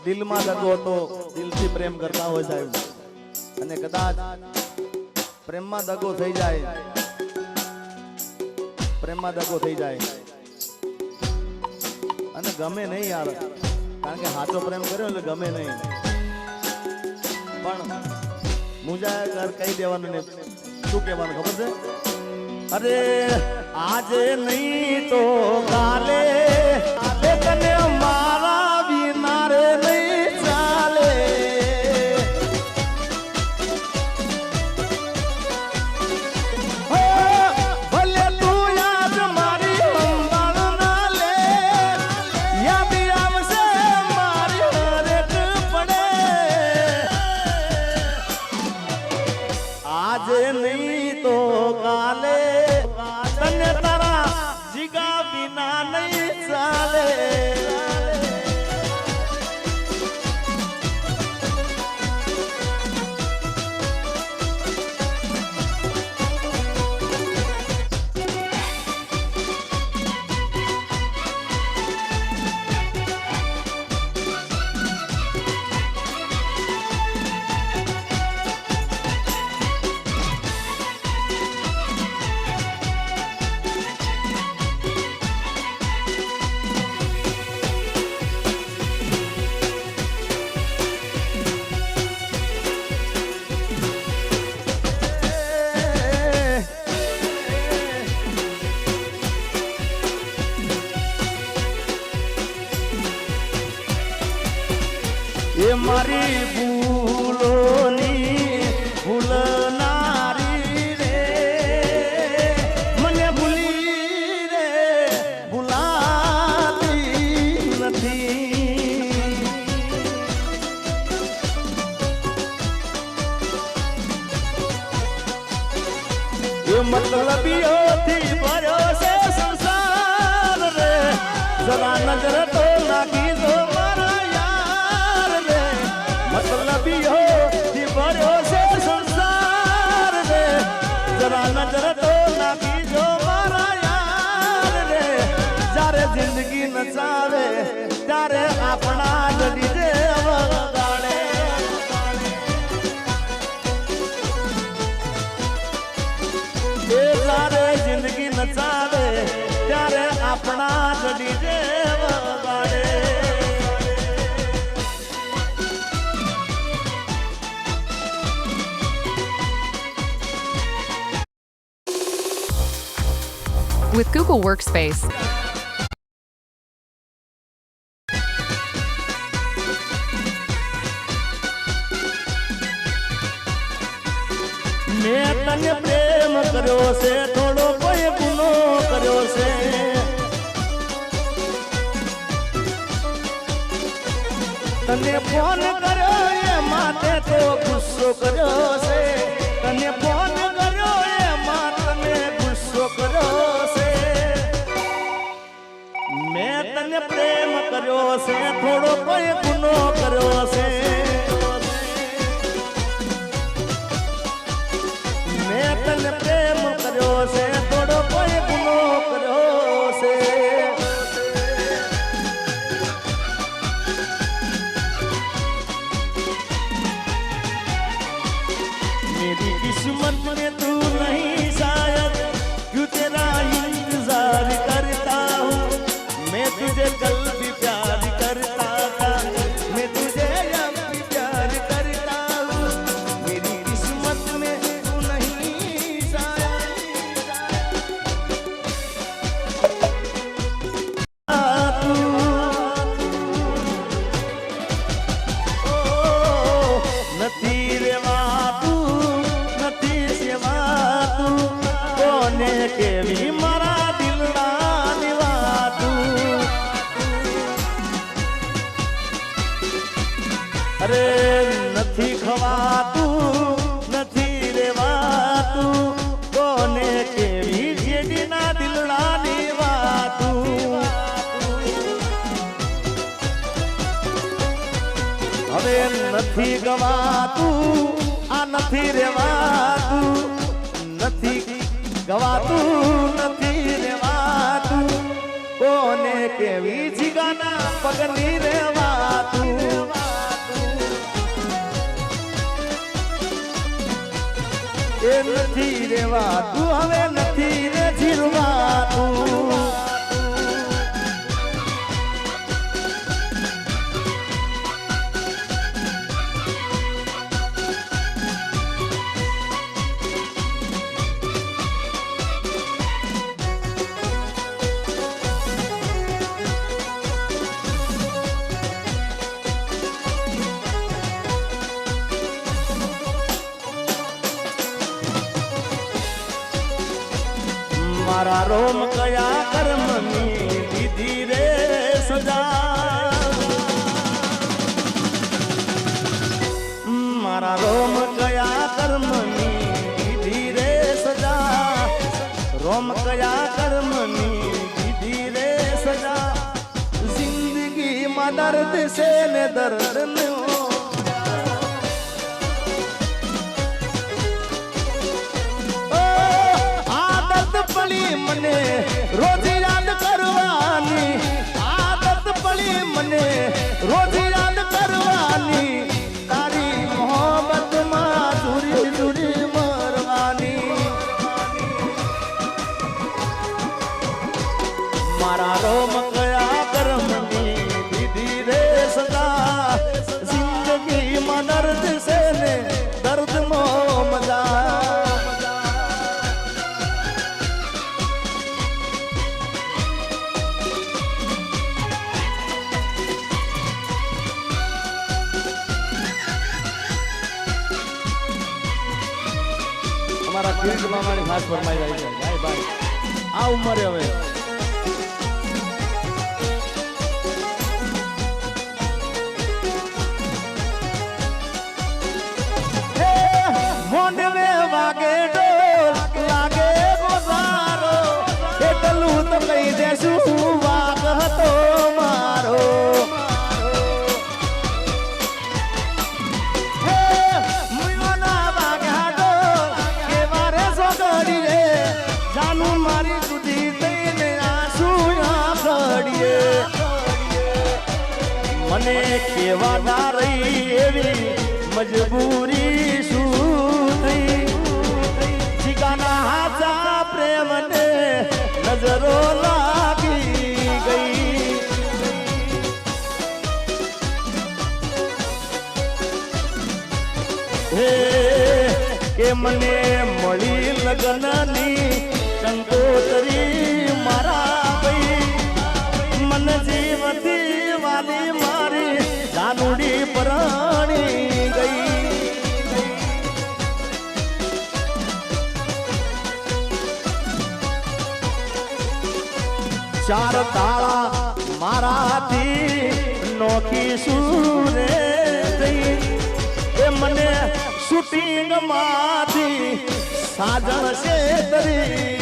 દિલમાં દગો તો દિલથી પ્રેમ કરતા હોય સાહેબ, અને કદાચ પ્રેમમાં દગો થઈ જાય, પ્રેમમાં દગો થઈ જાય અને ગમે નહીં યાર, કારણ કે સાચો પ્રેમ કર્યો એટલે ગમે નહીં, પણ મુજા કહી દેવાનું ને શું કહેવાનું ખબર છે? અરે આજે નહીં તો કાલે તને મારા વિના રે નહીં ચાલે, ભલે તું યાદ મારી સંભાળ ના લે, યાદ આવશે મારી હરેક પડે, આજે નહીં તો કાલે તને તારા જીગા વિના નહીં ચાલે. એ મારી ભૂલોની ભૂલનારી રે, મને ભૂલી રે ભૂલાતી નથી, એ મતલબીઓથી ભર્યો છે સંસાર રે, જરા નજર તો નાખી દો મતલબીઓથી ભર્યો છે સંસાર રે, જરા નજર તો નાખી જો મારા યાર રે, જ્યારે જિંદગી નચાવે ત્યારે આપણા જ ડીજે વગાડે, એ જ્યારે જિંદગી નચાવે ત્યારે આપણા જ ડીજે વગાડે. With Google Workspace, મેં તને પ્રેમ કર્યો છે, થોડો કોઈ ગુનો કર્યો છે, તને ફોન કર્યો એ માટે તો ગુસ્સો કર્યો છે, તને ફોન કર્યો એ માટે ગુસ્સો કર્યો છે, મેં તને પ્રેમ કર્યો છે, થોડો કોઈ ગુનો કર્યો છે, મેં તને પ્રેમ કર્યો છે, થોડો કોઈ ગુનો કર્યો છે. मेरी किस्मत में तू नहीं शायद, क्यों तेरा इंतजार करता हूँ, मैं तुझे कल भी प्यार करता था, मैं तुझे अब भी प्यार करता हूँ, मेरी किस्मत में तू नहीं शायद, तू નથી રેવાતું, નથી સેવાતું, કોને કેવી મારા દિલના નિવાતું, અરે નથી ખવાતું, નથી રેવાતું, કોને કેવી જેડીના દિલના નિવાતું, હવે નથી ગવાતું, આ નથી રેવાતું, નથી ગવાતું, નથી રેવાતું, કોને કેવી જીગાના પગની રેવાતું. નથી રેવાતું, હવે નથી રે જીરવાતું. મારા રોમ કયા કર્મની દીધી રે સજા, મારા રોમ કયા કર્મની દીધી રે સજા, રોમ કયા કર્મની દીધી રે સજા. જિંદગીમાં દર્દ છે ને દર્દ નો મને રોજ યાદ કરવાની, આદત પડી મને રોજ યાદ કરવાની, તારી મોહબ્બતમાં દૂરી દૂરી મરવાની. મારા રોમ કયા કર્મની દીધી રે સજા, જિંદગીમાં દર્દ છે ને દર્દમાં મજા. અમારા કીર્ત મામાની ખાસ ફરમાઈ જાય છે ભાઈ ભાઈ આ ઉંમરે હવે મોઢવે વાગે ઢોલ લાગે ગોસારો, એટલું તો કહી દેશું વાગ હતો મારો. મારી સુધી થઈને આંસુ આખડીએ, મને કેવા ના રહી એવી મજબૂરી શું થઈ. શિકાના હાચા પ્રેમને નજરો લાગી ગઈ. હે કે મને મળી લગ્નની કંકોતરી મારા ભાઈ, મન જીવતી વાલી મારી જાનુડી પરાણી ગઈ. ચાર તાળા મારાથી નોખી સુરે થઈ, એ મને શૂટિંગ માંથી સાજણ છે તરી